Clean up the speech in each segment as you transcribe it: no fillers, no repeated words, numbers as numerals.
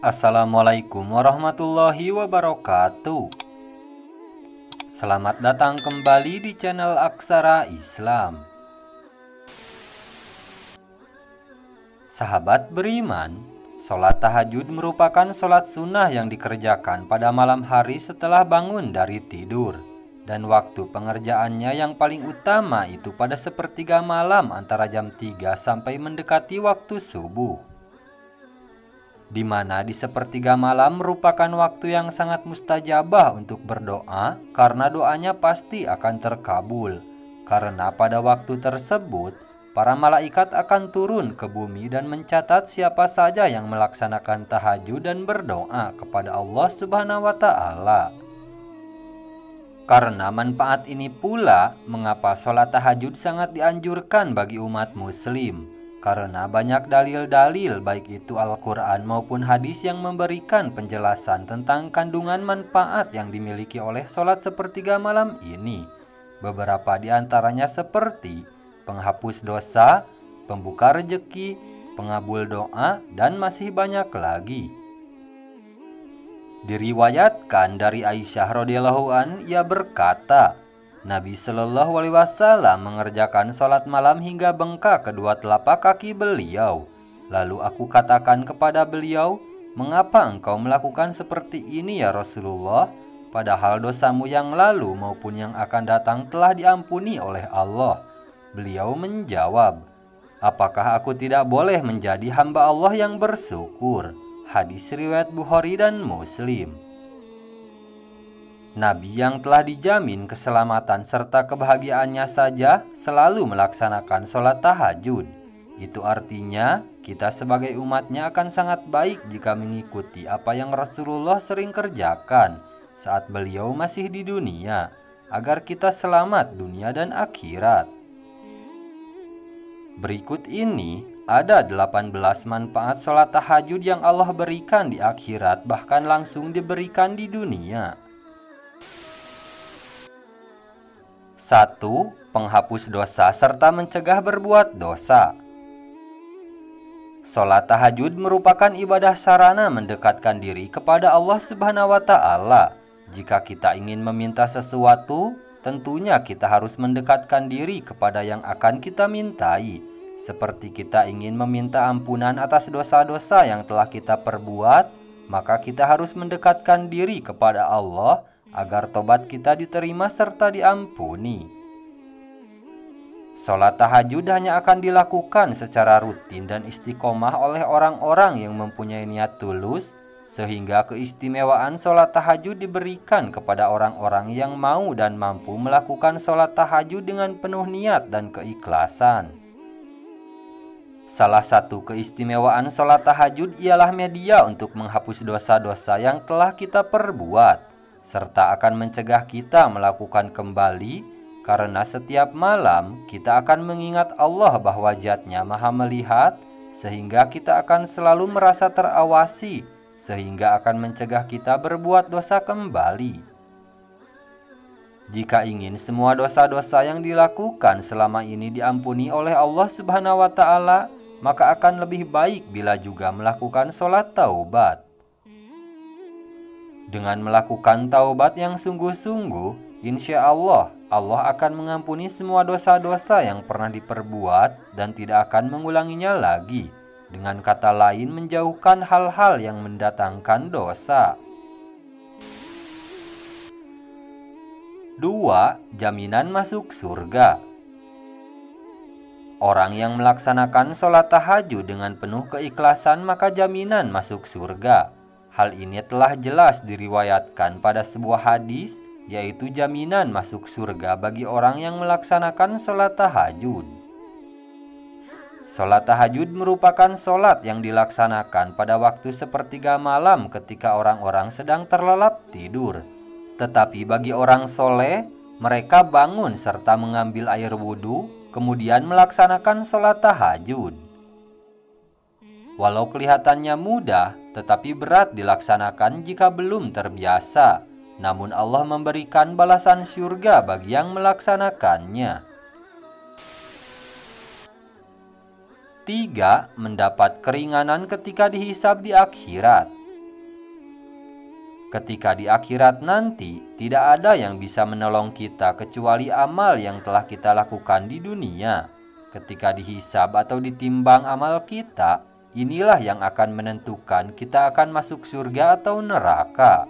Assalamualaikum warahmatullahi wabarakatuh. Selamat datang kembali di channel Aksara Islam. Sahabat beriman, sholat tahajud merupakan sholat sunnah yang dikerjakan pada malam hari setelah bangun dari tidur. Dan waktu pengerjaannya yang paling utama itu pada sepertiga malam antara jam 3 sampai mendekati waktu subuh. Di mana di sepertiga malam merupakan waktu yang sangat mustajabah untuk berdoa karena doanya pasti akan terkabul. Karena pada waktu tersebut, para malaikat akan turun ke bumi dan mencatat siapa saja yang melaksanakan tahajud dan berdoa kepada Allah Subhanahu wa Ta'ala. Karena manfaat ini pula, mengapa sholat tahajud sangat dianjurkan bagi umat muslim. Karena banyak dalil-dalil baik itu Al-Quran maupun hadis yang memberikan penjelasan tentang kandungan manfaat yang dimiliki oleh sholat sepertiga malam ini. Beberapa di antaranya seperti penghapus dosa, pembuka rejeki, pengabul doa, dan masih banyak lagi. Diriwayatkan dari Aisyah radhiyallahu an, ia berkata, Nabi Shallallahu alaihi wasallam mengerjakan sholat malam hingga bengkak kedua telapak kaki beliau. Lalu aku katakan kepada beliau, mengapa engkau melakukan seperti ini ya Rasulullah? Padahal dosamu yang lalu maupun yang akan datang telah diampuni oleh Allah. Beliau menjawab, apakah aku tidak boleh menjadi hamba Allah yang bersyukur? Hadis riwayat Bukhari dan Muslim. Nabi yang telah dijamin keselamatan serta kebahagiaannya saja selalu melaksanakan sholat tahajud. Itu artinya kita sebagai umatnya akan sangat baik jika mengikuti apa yang Rasulullah sering kerjakan saat beliau masih di dunia, agar kita selamat dunia dan akhirat. Berikut ini ada 18 manfaat sholat tahajud yang Allah berikan di akhirat, bahkan langsung diberikan di dunia. 1. Penghapus dosa serta mencegah berbuat dosa. Sholat tahajud merupakan ibadah sarana mendekatkan diri kepada Allah Subhanahu wa Ta'ala. Jika kita ingin meminta sesuatu, tentunya kita harus mendekatkan diri kepada yang akan kita mintai. Seperti kita ingin meminta ampunan atas dosa-dosa yang telah kita perbuat, maka kita harus mendekatkan diri kepada Allah agar tobat kita diterima serta diampuni. Sholat tahajud hanya akan dilakukan secara rutin dan istiqomah oleh orang-orang yang mempunyai niat tulus, sehingga keistimewaan sholat tahajud diberikan kepada orang-orang yang mau dan mampu melakukan sholat tahajud dengan penuh niat dan keikhlasan. Salah satu keistimewaan sholat tahajud ialah media untuk menghapus dosa-dosa yang telah kita perbuat, serta akan mencegah kita melakukan kembali, karena setiap malam kita akan mengingat Allah bahwa Zat-Nya Maha melihat, sehingga kita akan selalu merasa terawasi, sehingga akan mencegah kita berbuat dosa kembali. Jika ingin semua dosa-dosa yang dilakukan selama ini diampuni oleh Allah Subhanahu wa Ta'ala, maka akan lebih baik bila juga melakukan sholat taubat. Dengan melakukan taubat yang sungguh-sungguh, insya Allah akan mengampuni semua dosa-dosa yang pernah diperbuat dan tidak akan mengulanginya lagi. Dengan kata lain, menjauhkan hal-hal yang mendatangkan dosa. 2. Jaminan masuk surga. Orang yang melaksanakan sholat tahajud dengan penuh keikhlasan maka jaminan masuk surga. Hal ini telah jelas diriwayatkan pada sebuah hadis, yaitu jaminan masuk surga bagi orang yang melaksanakan sholat tahajud. Sholat tahajud merupakan sholat yang dilaksanakan pada waktu sepertiga malam ketika orang-orang sedang terlelap tidur. Tetapi bagi orang soleh, mereka bangun serta mengambil air wudhu, kemudian melaksanakan sholat tahajud. Walau kelihatannya mudah, tetapi berat dilaksanakan jika belum terbiasa. Namun Allah memberikan balasan syurga bagi yang melaksanakannya. 3. Mendapat keringanan ketika dihisab di akhirat. Ketika di akhirat nanti, tidak ada yang bisa menolong kita kecuali amal yang telah kita lakukan di dunia. Ketika dihisab atau ditimbang amal kita, inilah yang akan menentukan kita akan masuk surga atau neraka.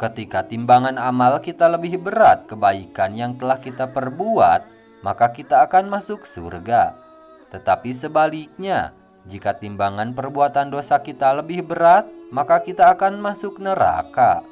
Ketika timbangan amal kita lebih berat kebaikan yang telah kita perbuat, maka kita akan masuk surga. Tetapi sebaliknya, jika timbangan perbuatan dosa kita lebih berat, maka kita akan masuk neraka.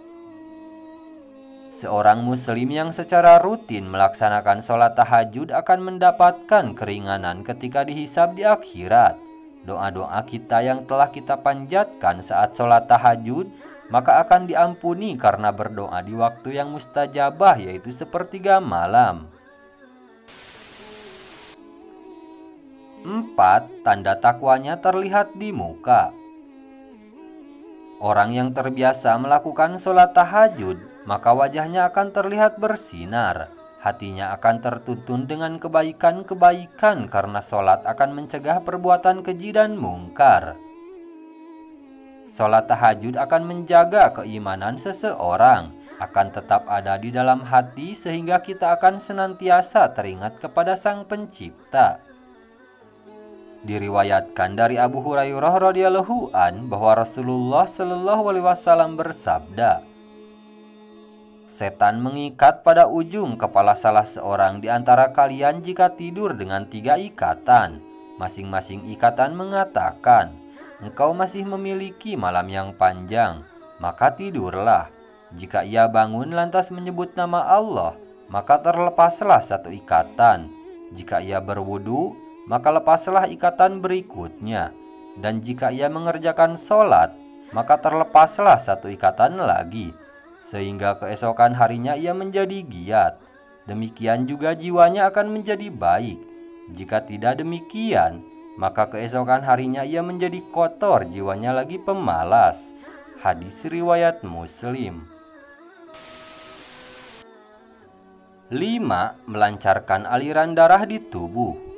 Seorang muslim yang secara rutin melaksanakan sholat tahajud akan mendapatkan keringanan ketika dihisab di akhirat. Doa-doa kita yang telah kita panjatkan saat sholat tahajud, maka akan diampuni karena berdoa di waktu yang mustajabah, yaitu sepertiga malam. 4. Tanda takwanya terlihat di muka. Orang yang terbiasa melakukan sholat tahajud, maka wajahnya akan terlihat bersinar. Hatinya akan tertuntun dengan kebaikan-kebaikan karena sholat akan mencegah perbuatan keji dan mungkar. Sholat tahajud akan menjaga keimanan seseorang, akan tetap ada di dalam hati sehingga kita akan senantiasa teringat kepada Sang Pencipta. Diriwayatkan dari Abu Hurairah radhiyallahu an bahwa Rasulullah shallallahu alaihi wasallam bersabda, "Setan mengikat pada ujung kepala salah seorang di antara kalian jika tidur dengan 3 ikatan. Masing-masing ikatan mengatakan, 'Engkau masih memiliki malam yang panjang, maka tidurlah.' Jika ia bangun lantas menyebut nama Allah, maka terlepaslah 1 ikatan. Jika ia berwudu, maka lepaslah ikatan berikutnya. Dan jika ia mengerjakan sholat, maka terlepaslah 1 ikatan lagi, sehingga keesokan harinya ia menjadi giat. Demikian juga jiwanya akan menjadi baik. Jika tidak demikian, maka keesokan harinya ia menjadi kotor, jiwanya lagi pemalas." Hadis riwayat Muslim. 5. Melancarkan aliran darah di tubuh.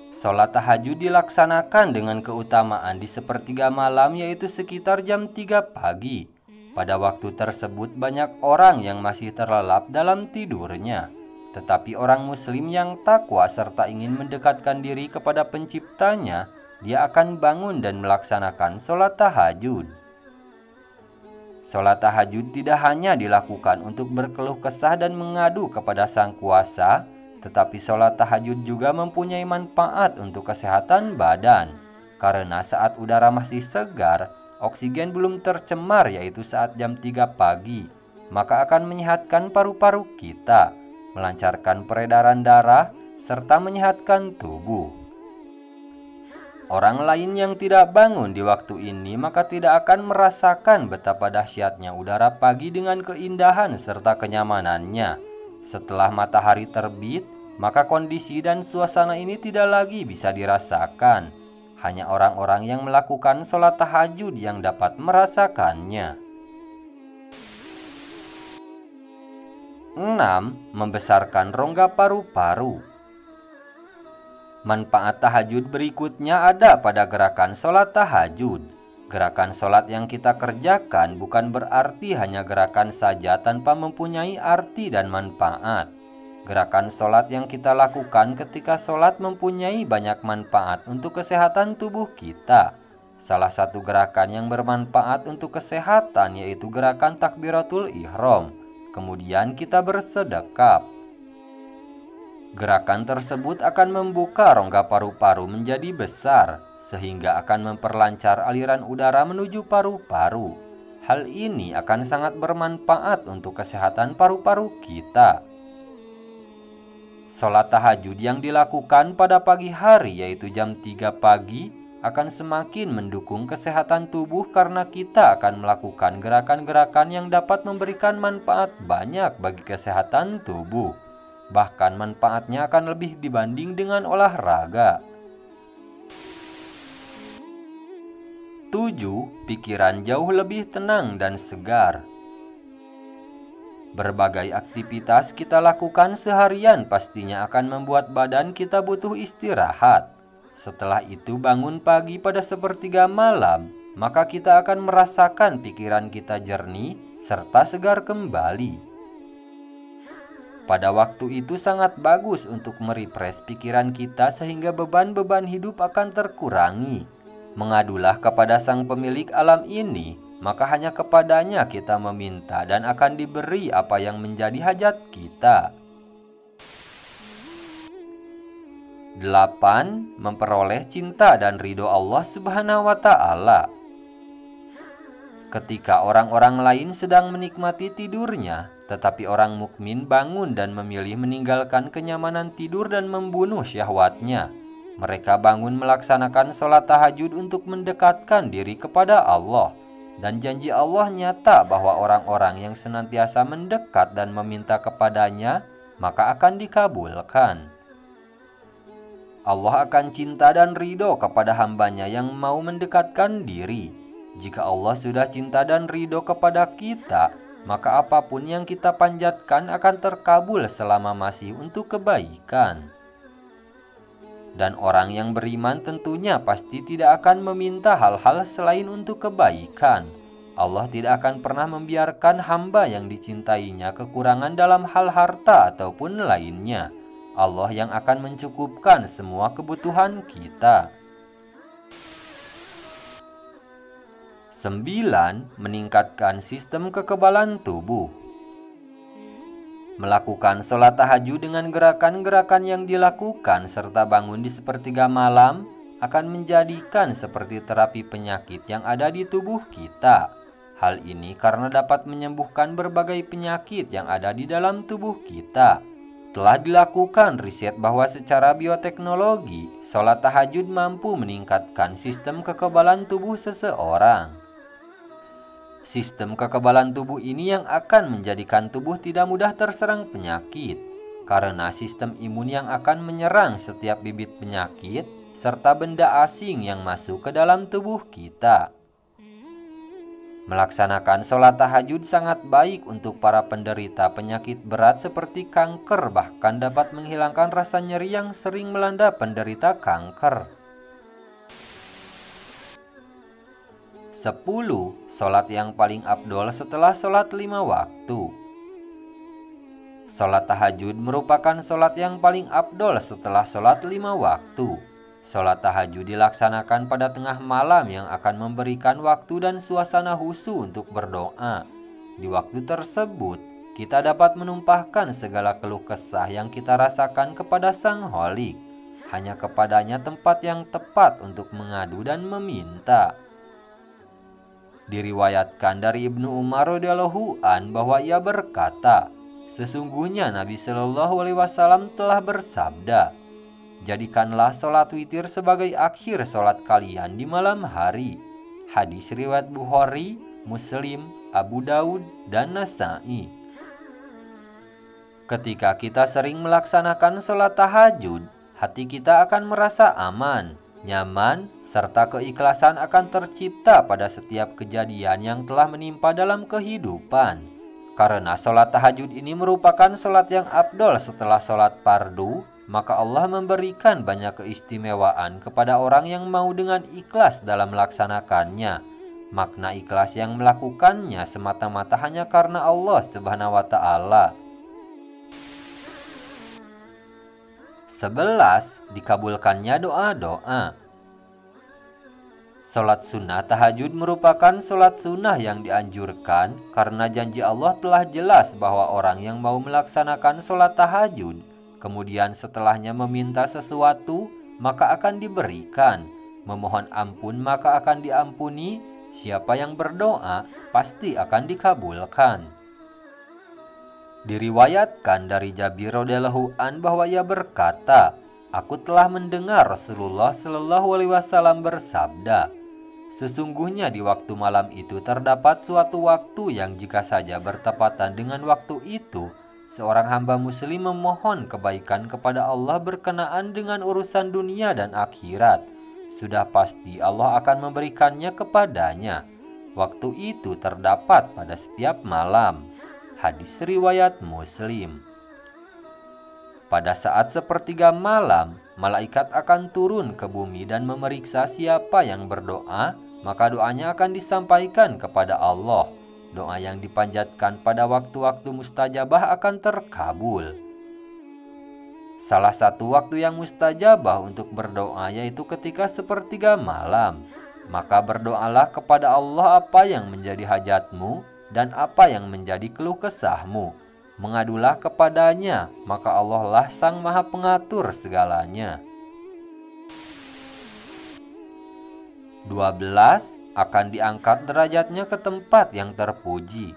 Sholat tahajud dilaksanakan dengan keutamaan di sepertiga malam, yaitu sekitar jam 3 pagi. Pada waktu tersebut banyak orang yang masih terlelap dalam tidurnya. Tetapi orang muslim yang takwa serta ingin mendekatkan diri kepada penciptanya, dia akan bangun dan melaksanakan sholat tahajud. Sholat tahajud tidak hanya dilakukan untuk berkeluh kesah dan mengadu kepada Sang Kuasa, tetapi sholat tahajud juga mempunyai manfaat untuk kesehatan badan. Karena saat udara masih segar, oksigen belum tercemar, yaitu saat jam 3 pagi, maka akan menyehatkan paru-paru kita, melancarkan peredaran darah, serta menyehatkan tubuh. Orang lain yang tidak bangun di waktu ini maka tidak akan merasakan betapa dahsyatnya udara pagi dengan keindahan serta kenyamanannya. Setelah matahari terbit, maka kondisi dan suasana ini tidak lagi bisa dirasakan. Hanya orang-orang yang melakukan sholat tahajud yang dapat merasakannya. 6. Membesarkan rongga paru-paru. Manfaat tahajud berikutnya ada pada gerakan sholat tahajud. Gerakan sholat yang kita kerjakan bukan berarti hanya gerakan saja tanpa mempunyai arti dan manfaat. Gerakan sholat yang kita lakukan ketika sholat mempunyai banyak manfaat untuk kesehatan tubuh kita. Salah satu gerakan yang bermanfaat untuk kesehatan yaitu gerakan takbiratul ihram. Kemudian kita bersedekap. Gerakan tersebut akan membuka rongga paru-paru menjadi besar, sehingga akan memperlancar aliran udara menuju paru-paru. Hal ini akan sangat bermanfaat untuk kesehatan paru-paru kita. Sholat tahajud yang dilakukan pada pagi hari yaitu jam 3 pagi akan semakin mendukung kesehatan tubuh karena kita akan melakukan gerakan-gerakan yang dapat memberikan manfaat banyak bagi kesehatan tubuh. Bahkan manfaatnya akan lebih dibanding dengan olahraga. 7. Pikiran jauh lebih tenang dan segar. Berbagai aktivitas kita lakukan seharian pastinya akan membuat badan kita butuh istirahat. Setelah itu bangun pagi pada sepertiga malam, maka kita akan merasakan pikiran kita jernih serta segar kembali. Pada waktu itu sangat bagus untuk merefresh pikiran kita sehingga beban-beban hidup akan terkurangi. Mengadulah kepada Sang Pemilik alam ini, maka hanya kepadanya kita meminta dan akan diberi apa yang menjadi hajat kita. 8. Memperoleh cinta dan ridho Allah Subhanahu wa Ta'ala. Ketika orang-orang lain sedang menikmati tidurnya, tetapi orang mukmin bangun dan memilih meninggalkan kenyamanan tidur dan membunuh syahwatnya. Mereka bangun melaksanakan sholat tahajud untuk mendekatkan diri kepada Allah. Dan janji Allah nyata bahwa orang-orang yang senantiasa mendekat dan meminta kepadanya, maka akan dikabulkan. Allah akan cinta dan ridho kepada hambanya yang mau mendekatkan diri. Jika Allah sudah cinta dan ridho kepada kita, maka apapun yang kita panjatkan akan terkabul selama masih untuk kebaikan. Dan orang yang beriman tentunya pasti tidak akan meminta hal-hal selain untuk kebaikan. Allah tidak akan pernah membiarkan hamba yang dicintainya kekurangan dalam hal harta ataupun lainnya. Allah yang akan mencukupkan semua kebutuhan kita. 9. Meningkatkan sistem kekebalan tubuh. Melakukan sholat tahajud dengan gerakan-gerakan yang dilakukan serta bangun di sepertiga malam akan menjadikan seperti terapi penyakit yang ada di tubuh kita. Hal ini karena dapat menyembuhkan berbagai penyakit yang ada di dalam tubuh kita. Telah dilakukan riset bahwa secara bioteknologi, sholat tahajud mampu meningkatkan sistem kekebalan tubuh seseorang. Sistem kekebalan tubuh ini yang akan menjadikan tubuh tidak mudah terserang penyakit, karena sistem imun yang akan menyerang setiap bibit penyakit serta benda asing yang masuk ke dalam tubuh kita. Melaksanakan sholat tahajud sangat baik untuk para penderita penyakit berat seperti kanker, bahkan dapat menghilangkan rasa nyeri yang sering melanda penderita kanker. 10. Sholat yang paling afdol setelah sholat 5 waktu. Sholat tahajud merupakan sholat yang paling afdol setelah sholat 5 waktu. Sholat tahajud dilaksanakan pada tengah malam yang akan memberikan waktu dan suasana khusyuk untuk berdoa. Di waktu tersebut, kita dapat menumpahkan segala keluh kesah yang kita rasakan kepada Sang Kholik. Hanya kepadanya tempat yang tepat untuk mengadu dan meminta. Diriwayatkan dari Ibnu Umar radhiyallahu an bahwa ia berkata, sesungguhnya Nabi Shallallahu alaihi wasallam telah bersabda, jadikanlah sholat witir sebagai akhir sholat kalian di malam hari. Hadis riwayat Bukhari, Muslim, Abu Daud, dan Nasai. Ketika kita sering melaksanakan sholat tahajud, hati kita akan merasa aman, nyaman, serta keikhlasan akan tercipta pada setiap kejadian yang telah menimpa dalam kehidupan. Karena sholat tahajud ini merupakan sholat yang afdol setelah sholat fardu, maka Allah memberikan banyak keistimewaan kepada orang yang mau dengan ikhlas dalam melaksanakannya. Makna ikhlas yang melakukannya semata-mata hanya karena Allah Subhanahu wa Ta'ala. 11. Dikabulkannya doa-doa. Sholat sunnah tahajud merupakan sholat sunnah yang dianjurkan karena janji Allah telah jelas bahwa orang yang mau melaksanakan sholat tahajud, kemudian setelahnya meminta sesuatu, maka akan diberikan. Memohon ampun, maka akan diampuni. Siapa yang berdoa, pasti akan dikabulkan. Diriwayatkan dari Jabir radhiyallahu an bahwa ia berkata, aku telah mendengar Rasulullah Shallallahu alaihi wasallam bersabda, sesungguhnya di waktu malam itu terdapat suatu waktu yang jika saja bertepatan dengan waktu itu, seorang hamba muslim memohon kebaikan kepada Allah berkenaan dengan urusan dunia dan akhirat, sudah pasti Allah akan memberikannya kepadanya. Waktu itu terdapat pada setiap malam. Hadis riwayat Muslim. Pada saat sepertiga malam, malaikat akan turun ke bumi dan memeriksa siapa yang berdoa, maka doanya akan disampaikan kepada Allah. Doa yang dipanjatkan pada waktu-waktu mustajabah akan terkabul. Salah satu waktu yang mustajabah untuk berdoa yaitu ketika sepertiga malam. Maka berdoalah kepada Allah apa yang menjadi hajatmu dan apa yang menjadi keluh kesahmu. Mengadulah kepadanya, maka Allah lah Sang Maha Pengatur segalanya. 12. Akan diangkat derajatnya ke tempat yang terpuji.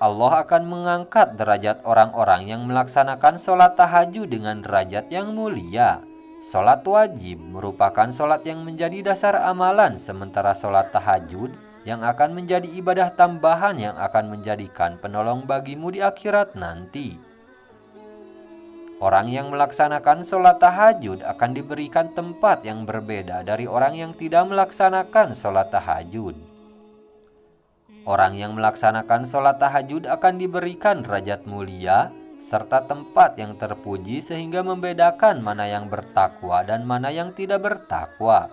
Allah akan mengangkat derajat orang-orang yang melaksanakan sholat tahajud dengan derajat yang mulia. Sholat wajib merupakan sholat yang menjadi dasar amalan, sementara sholat tahajud yang akan menjadi ibadah tambahan yang akan menjadikan penolong bagimu di akhirat nanti. Orang yang melaksanakan sholat tahajud akan diberikan tempat yang berbeda dari orang yang tidak melaksanakan sholat tahajud. Orang yang melaksanakan sholat tahajud akan diberikan derajat mulia serta tempat yang terpuji sehingga membedakan mana yang bertakwa dan mana yang tidak bertakwa.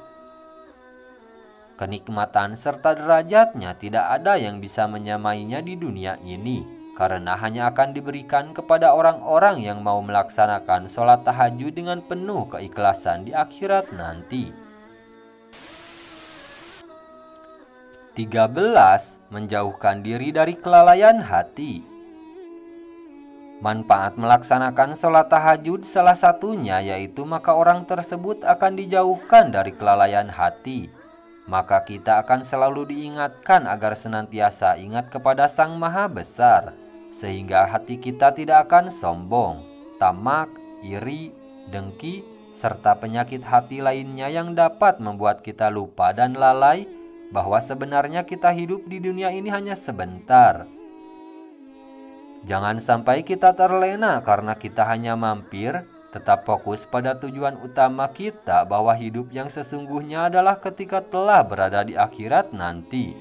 Kenikmatan serta derajatnya tidak ada yang bisa menyamainya di dunia ini, karena hanya akan diberikan kepada orang-orang yang mau melaksanakan sholat tahajud dengan penuh keikhlasan di akhirat nanti. 13. Menjauhkan diri dari kelalaian hati. Manfaat melaksanakan sholat tahajud salah satunya yaitu maka orang tersebut akan dijauhkan dari kelalaian hati. Maka kita akan selalu diingatkan agar senantiasa ingat kepada Sang Maha Besar, sehingga hati kita tidak akan sombong, tamak, iri, dengki, serta penyakit hati lainnya yang dapat membuat kita lupa dan lalai bahwa sebenarnya kita hidup di dunia ini hanya sebentar. Jangan sampai kita terlena karena kita hanya mampir. Tetap fokus pada tujuan utama kita bahwa hidup yang sesungguhnya adalah ketika telah berada di akhirat nanti.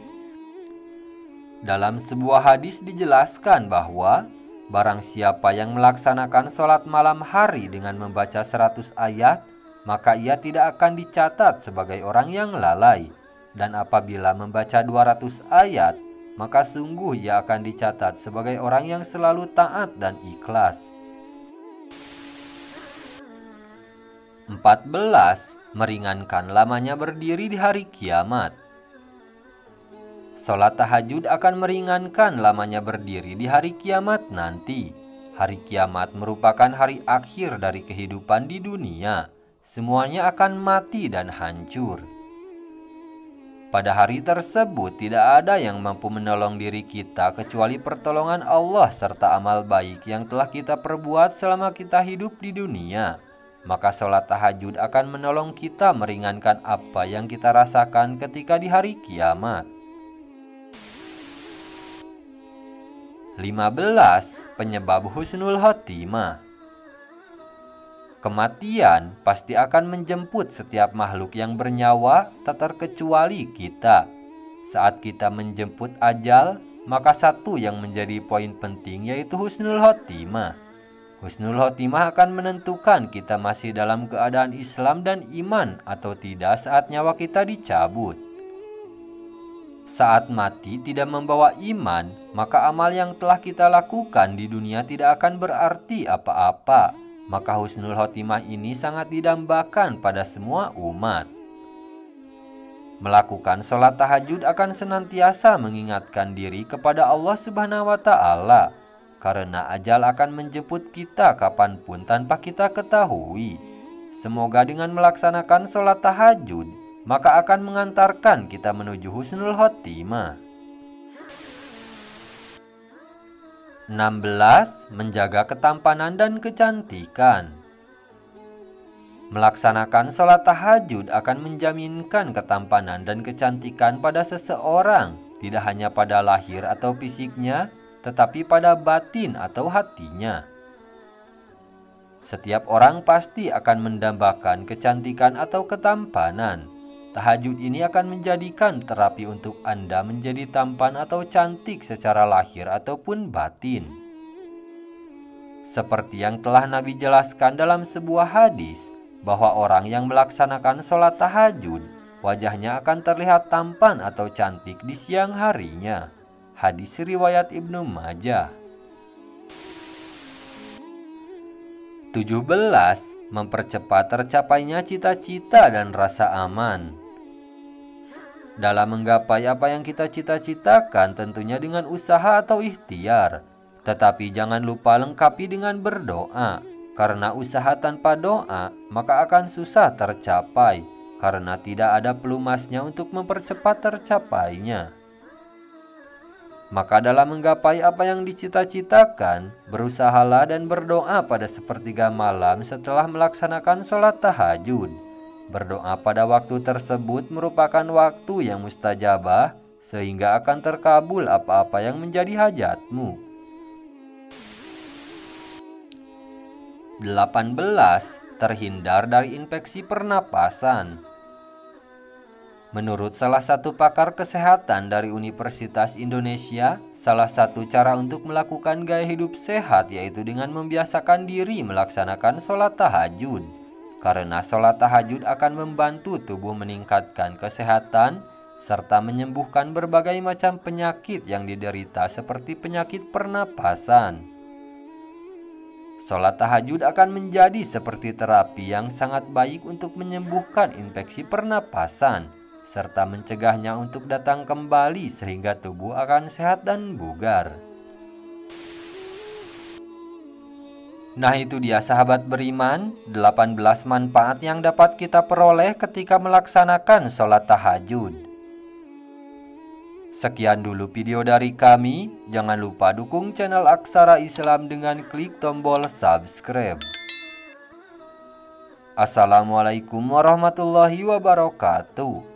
Dalam sebuah hadis dijelaskan bahwa barang siapa yang melaksanakan sholat malam hari dengan membaca 100 ayat, maka ia tidak akan dicatat sebagai orang yang lalai. Dan apabila membaca 200 ayat, maka sungguh ia akan dicatat sebagai orang yang selalu taat dan ikhlas. 14. Meringankan lamanya berdiri di hari kiamat. Sholat tahajud akan meringankan lamanya berdiri di hari kiamat nanti. Hari kiamat merupakan hari akhir dari kehidupan di dunia. Semuanya akan mati dan hancur. Pada hari tersebut tidak ada yang mampu menolong diri kita kecuali pertolongan Allah serta amal baik yang telah kita perbuat selama kita hidup di dunia. Maka sholat tahajud akan menolong kita meringankan apa yang kita rasakan ketika di hari kiamat. 15. Penyebab husnul khotimah. Kematian pasti akan menjemput setiap makhluk yang bernyawa, tak terkecuali kita. Saat kita menjemput ajal, maka satu yang menjadi poin penting yaitu husnul khotimah. Husnul khotimah akan menentukan kita masih dalam keadaan Islam dan iman atau tidak saat nyawa kita dicabut. Saat mati tidak membawa iman, maka amal yang telah kita lakukan di dunia tidak akan berarti apa-apa. Maka husnul khotimah ini sangat didambakan pada semua umat. Melakukan sholat tahajud akan senantiasa mengingatkan diri kepada Allah Subhanahu wa Ta'ala. Karena ajal akan menjemput kita kapanpun tanpa kita ketahui. Semoga dengan melaksanakan sholat tahajud, maka akan mengantarkan kita menuju husnul khotimah. 16. Menjaga ketampanan dan kecantikan. Melaksanakan sholat tahajud akan menjaminkan ketampanan dan kecantikan pada seseorang, tidak hanya pada lahir atau fisiknya, tetapi pada batin atau hatinya. Setiap orang pasti akan mendambakan kecantikan atau ketampanan. Tahajud ini akan menjadikan terapi untuk Anda menjadi tampan atau cantik secara lahir ataupun batin. Seperti yang telah Nabi jelaskan dalam sebuah hadis, bahwa orang yang melaksanakan sholat tahajud, wajahnya akan terlihat tampan atau cantik di siang harinya. Hadis riwayat Ibnu Majah. 17. Mempercepat tercapainya cita-cita dan rasa aman. Dalam menggapai apa yang kita cita-citakan tentunya dengan usaha atau ikhtiar. Tetapi jangan lupa lengkapi dengan berdoa. Karena usaha tanpa doa maka akan susah tercapai. Karena tidak ada pelumasnya untuk mempercepat tercapainya. Maka dalam menggapai apa yang dicita-citakan, berusahalah dan berdoa pada sepertiga malam setelah melaksanakan sholat tahajud. Berdoa pada waktu tersebut merupakan waktu yang mustajabah, sehingga akan terkabul apa-apa yang menjadi hajatmu. 18. Terhindar dari infeksi pernapasan. Menurut salah satu pakar kesehatan dari Universitas Indonesia, salah satu cara untuk melakukan gaya hidup sehat yaitu dengan membiasakan diri melaksanakan sholat tahajud. Karena sholat tahajud akan membantu tubuh meningkatkan kesehatan serta menyembuhkan berbagai macam penyakit yang diderita seperti penyakit pernapasan. Sholat tahajud akan menjadi seperti terapi yang sangat baik untuk menyembuhkan infeksi pernapasan serta mencegahnya untuk datang kembali sehingga tubuh akan sehat dan bugar. Nah, itu dia sahabat beriman, 18 manfaat yang dapat kita peroleh ketika melaksanakan sholat tahajud. Sekian dulu video dari kami. Jangan lupa dukung channel Aksara Islam dengan klik tombol subscribe. Assalamualaikum warahmatullahi wabarakatuh.